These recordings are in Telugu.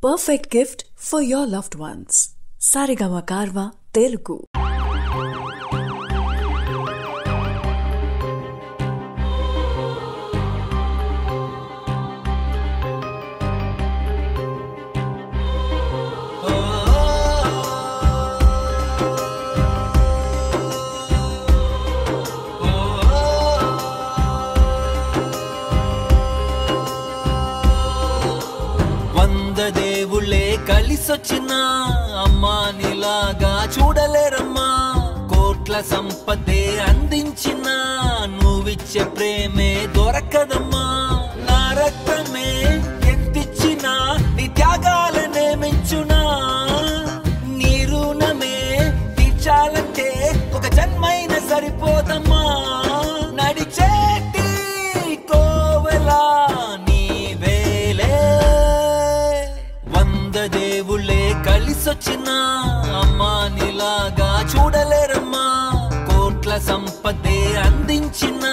perfect gift for your loved ones. Saregama Karva Telugu. దేవుళ్ళే కలిసొచ్చిన అమ్మా నీలాగా చూడలేరమ్మా. కోట్ల సంపదే అందించిన నువ్విచ్చే ప్రేమే దొరకదమ్మా. నా రక్తమే ఎంతిచ్చినా నీ త్యాగాలనే మెంచునా. నీ రుణమే తీర్చాలంటే ఒక జన్మైన సరిపోదమ్మా. నడిచేటి కోవెలా దేవుళ్ళే కలిసొచ్చిన అమ్మా నీలాగా చూడలేరమ్మా. కోట్ల సంపదే అందించిన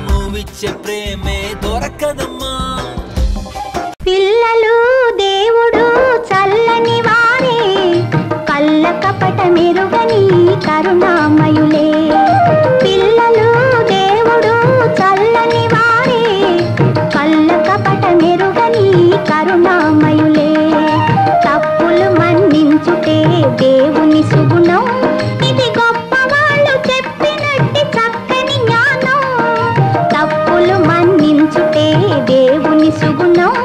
నువ్విచ్చే ప్రేమే దొరకదమ్మా. పిల్లలు దేవుడు చల్లని వారే, కళ్ళ కపట మెరుగని కరుణామయులే. పిల్లలు దేవుడు చల్లని వారే, కళ్ళ కపట మెరుగని కరుణామయులే. తప్పులు మన్నించుటే దేవుని సుగుణం, ఇది గొప్ప వాళ్ళు చెప్పినట్టి చక్కని జ్ఞానం. తప్పులు మన్నించుటే దేవుని సుగుణం,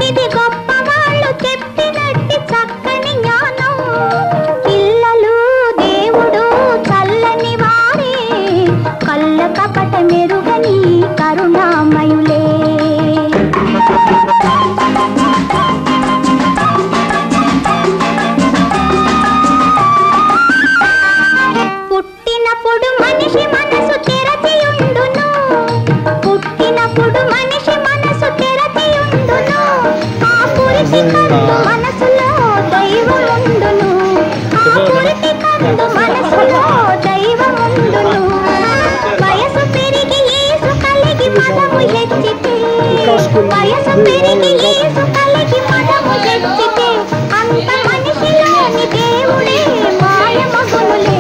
ఇది గొప్ప వాళ్ళు చెప్పినట్టి చక్కని జ్ఞానం. పిల్లలు దేవుడు చల్లని వారే, కళ్ళ కపట మెరుగని కరుణామయులే. పుట్టినప్పుడు మనిషి మనసు తెరచియుండును, పుట్టినప్పుడు మనిషి మనసు తెరచియుండును. ఆ పురిటి కందు మనసులో దైవముండును, ఆ పురిటి కందు మనసులో దైవముండును. వయసు పెరిగి యేసు కలిగి మనము ఎచ్చితే, వయసు పెరిగి యేసు కలిగి మనము ఎచ్చితే, అంత మనిషిలోని దేవుడే మాయమగునులే.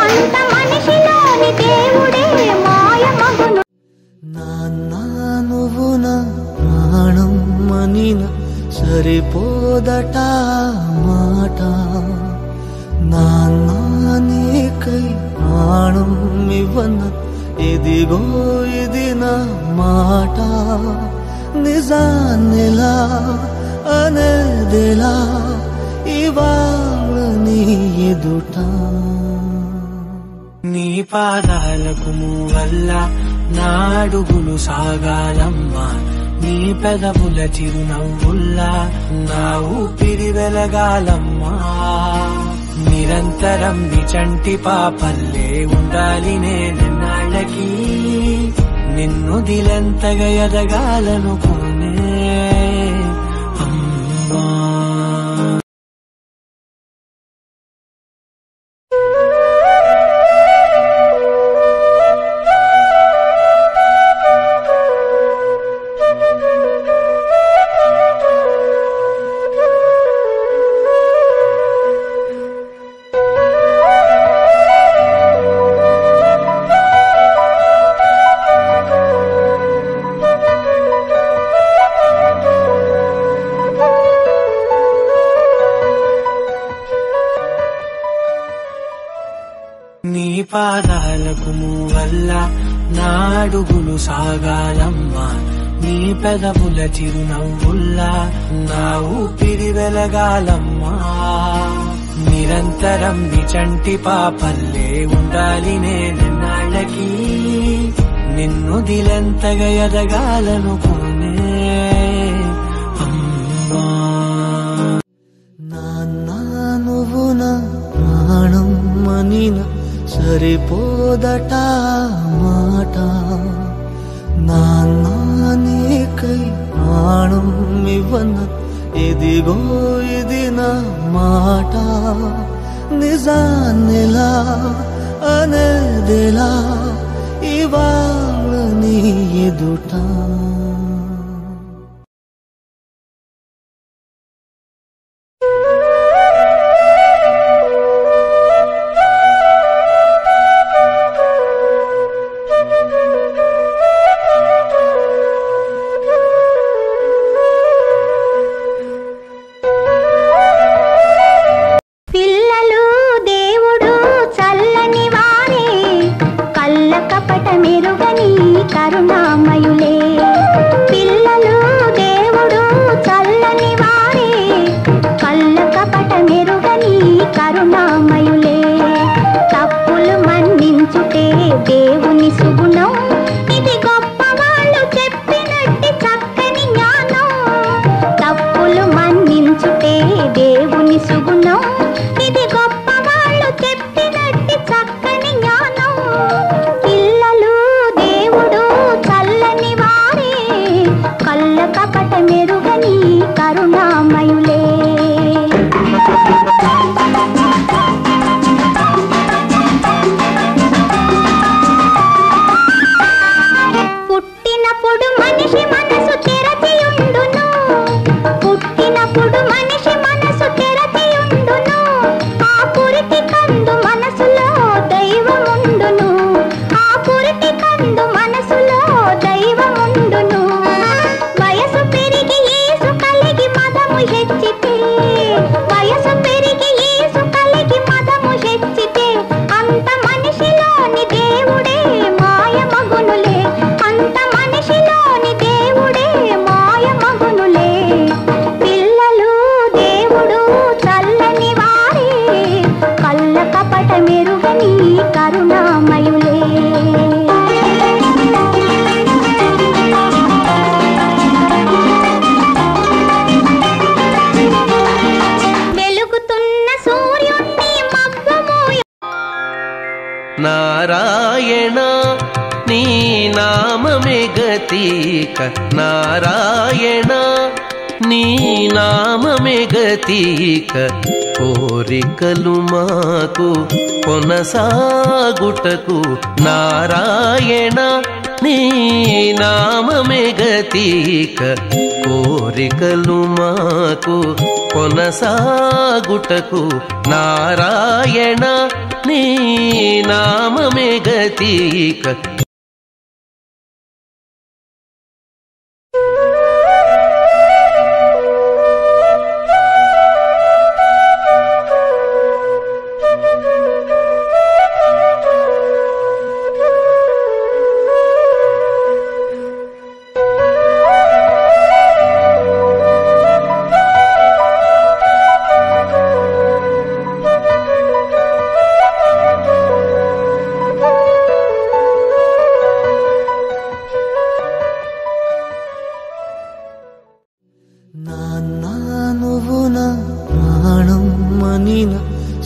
అంత మనిషిలోని దేవుడే మాయమగును. నాన్న నువ్వు నా ప్రాణం మనిన సరిపోదట మాట. నాన్న నీకై ప్రాణం ఇవ్వన ఇదిగో ఇది నా మాట. నిజాన్నిలా అనేదిలా ఇవాళ నీ ఎదుట. నీ పాదాలకు వల్ల నా అడుగులు సాగాలమ్మా. నీ పెదవుల చిరునవ్వుల్లా నా ఊపిరి వెలగాలమ్మా. నిరంతరం నిచంటి పాపల్లే ఉండాలి నేనెన్నాళ్ళకి. నిన్ను దిలెంతగా ఎదగాలనుకోనే అమ్మా. నీ పాదాలకు వల్ల నా అడుగులు సాగాలమ్మా. నీ పెదవుల చిరునవ్వుల్లా నా ఊపిరి వెలగాలమ్మా. నిరంతరం నిచంటి పాపల్లే ఉండాలి నేనెన్నాళ్ళకి. నిన్ను దిలెంతగా ఎదగాలనుకోనే అమ్మా. నాన్న నువ్వు నా ప్రాణం మనిన సరిపోదట మాట. నాన్న నీకై ప్రాణం ఇవ్వన ఇదిగో ఇది నా మాట. నిజాన్నిలా అనేదిలా ఇవాళ నీ ఎదుట. మెచ్చితే వయసు పెరిగి ఈసు కలిగి మదము హెచ్చితే అంత మనిషిలోని దేవుడే మాయ మగునులే అంత మనిషిలోని దేవుడే మాయ మగునులే పిల్లలు దేవుడు చల్లని వారే కళ్ళ కపట మెరుగని కరుణామయులే వెలుగుతున్న సూర్యుణ్ణి మబ్బము నారాయణ నీ నామమే గతీక నారాయణ నీ నామమే గతీక కోరికలు మాకు కొనసాగుటకు నారాయణ నీ నామమే గతీక కోరికలు మాకు కొనసాగుటకు నారాయణ నీ నామమే గతీక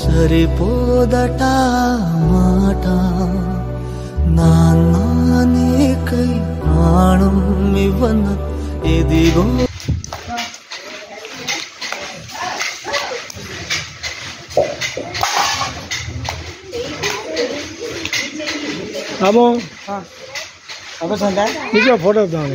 సరిపోదట మాట నాన్నకై ప్రాణం ఇవ్వన ఎదిగో అమ్మో నీకు ఫోటో వద్దాం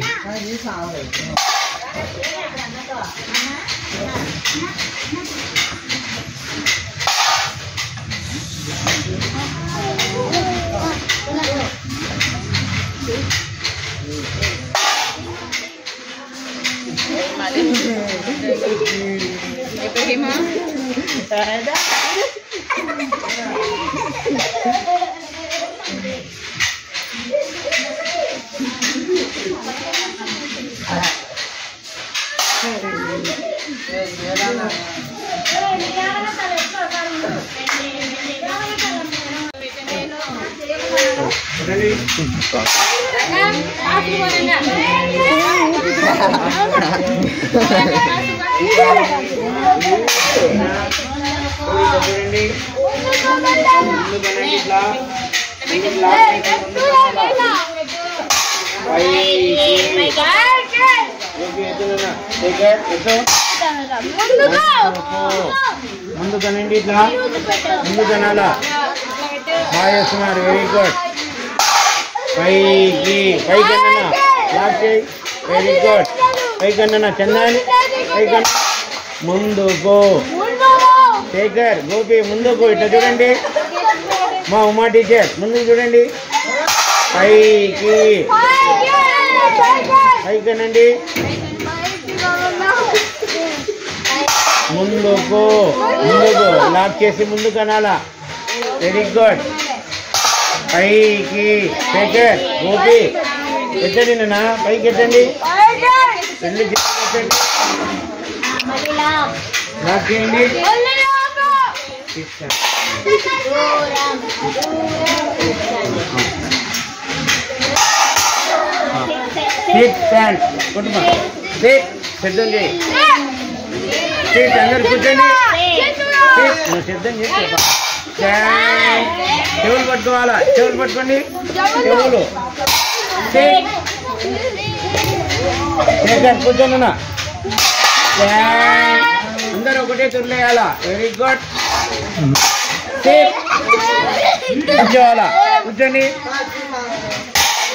ముందు కనండి ఇట్లా ముందు కనాలా బాగా చేస్తున్నారు వెరీ గుడ్ పైకి పైకన్నా లాక్ చేయి వెరీ గుడ్ పైకన్నా చందన్ పైకన్నా ముందుకు శేఖర్ గోపి ముందుకు ఇట్లా చూడండి మా ఉమా టీచర్ ముందుకు చూడండి పైకి పైకనండి ముందుకు ముందుకు లాక్ చేసి ముందుకు అనాలా వెరీ గుడ్ పైకి శేఖర్ గోపి ఎత్తండి నాన్న పైకి ఎత్తండి రెండు ఎత్తండి లాక్ చేయండి సిట్ స్టాండ్ కుటుంబం సిట్ సిద్ధం చేయి సిట్ అందరు కూర్చోండి సిట్ నువ్వు సిద్ధం చేసి చెవులు పట్టుకోవాలా చెవులు పట్టుకోండి చెవులు సిట్ శేఖర్ కూర్చోండి అందరూ ఒకటే తుర్లేయాలా వెరీ గుడ్ సిట్ కూర్చోవాలా కూర్చోండి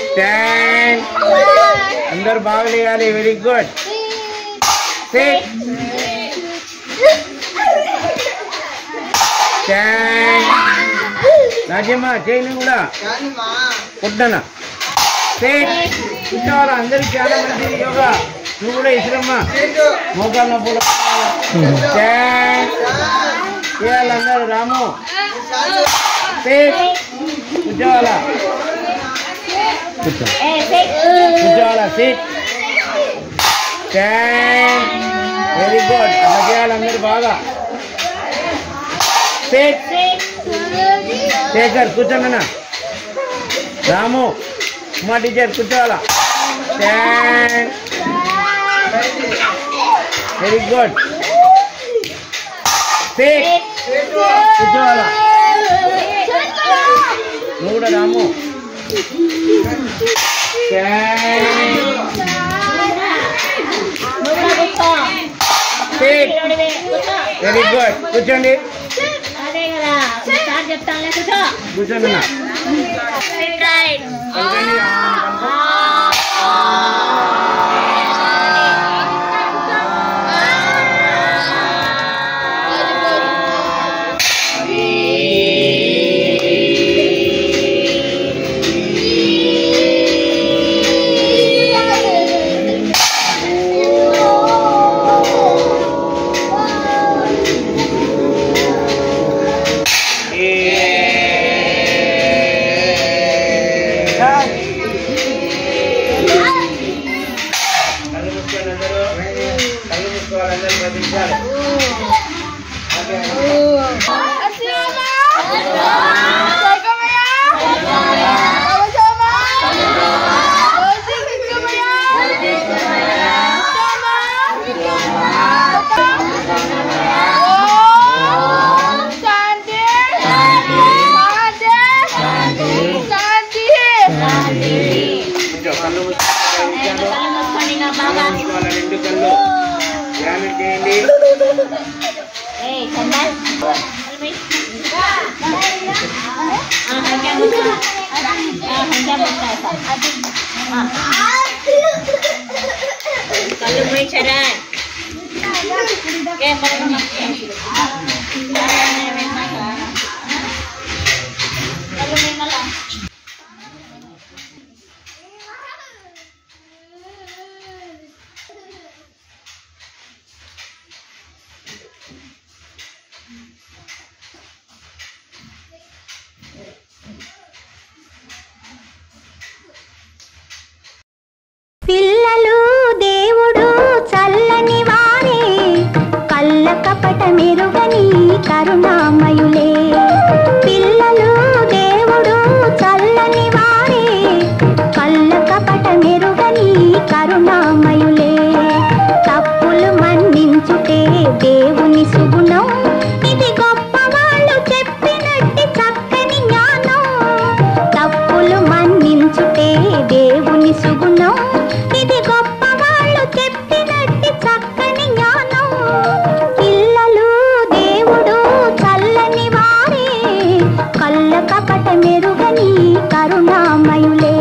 స్టాండ్ అందరూ బాగా లేయాలి very good sit stand Rajamma చేయని కూడా కొట్టనా సిట్ కూర్చోవాలా అందరికి చాలా మంచిది యోగా నువ్వు కూడా ఇసురమ్మా మోకాళ్ళ పూల చేయాలన్నారు రాము కూర్చోవాలా కూర్చోవాలా సీట్ వెరీ గుడ్ అలా చేయాలందరూ బాగా శేఖర్ కూర్చోండి రాము మా టీచర్ కూర్చోవాలా వెరీ గుడ్ కూర్చోవాలా నువ్వు కూడా రాము వెరీ గుడ్ కూర్చోండి కూర్చోండి రెండు కళ్ళు ధ్యానం చేయండి. కళ్ళు మూయించరా పిల్లలు దేవుడు చల్లని వారే కళ్ళ కపట మెరుగని కరుణామయులే. పిల్లలు దేవుడు చల్లని వారే కళ్ళ కపట మెరుగని కరుణామయులే. తప్పులు మన్నించుటే దేవుని సుగుణం, ఇది గొప్ప వాళ్ళు చెప్పినట్టి చక్కని జ్ఞానం. తప్పులు మన్నించుటే దేవుని సుగుణం, ఇది గొప్ప వాళ్ళు చెప్పినట్టి చక్కని జ్ఞానం. పిల్లలు దేవుడు చల్లని వారే కళ్ళ కపట మెరుగని కరుణామయులే.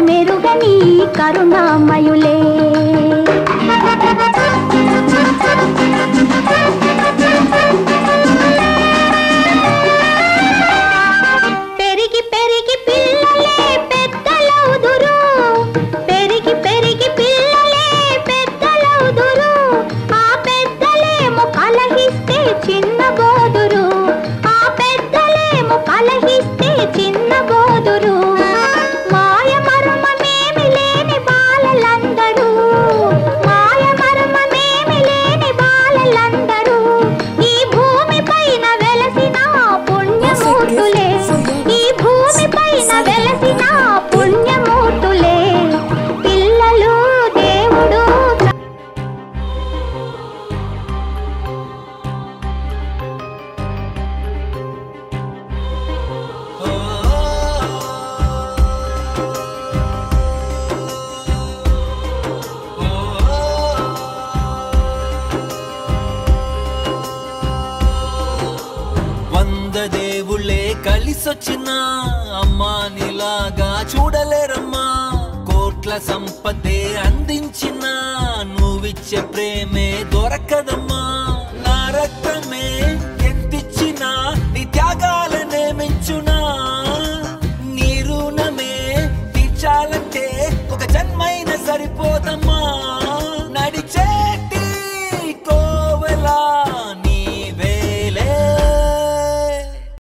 మెరుగని కరుణామయులే. పెరిగి పెరిగి పిల్లలే పెద్దలవుదురు, పెరిగి పెరిగి పిల్లలే పెద్దలవుదురు, ఆ పెద్దలేమో కలహిస్తే చిన్నబోదురు, ఆ పెద్దలేమో కలహిస్తే చిన్నబోదురు. మాయ మర్మమేమి లేని బాలలందరూ, మాయ మర్మమేమి లేని బాలలందరూ ఈ భూమి పైన వెలసిన పుణ్యమూర్తులే, ఈ భూమి పైన వెలసిన పుణ్యమూర్తులే. పిల్లలు దేవుడు వంద దేవుళ్ళే కలిసొచ్చినా అమ్మా నీలాగా చూడలేరమ్మా. కోట్ల సంపదే అందించిన నువ్విచ్చే ప్రేమే దొరకదమ్మా. నా రక్తమే ఎంతిచ్చినా నీ త్యాగాలనే మించునా, నీ రుణమే తీర్చాలంటే ఒక జన్మైనా సరిపోదమ్మా.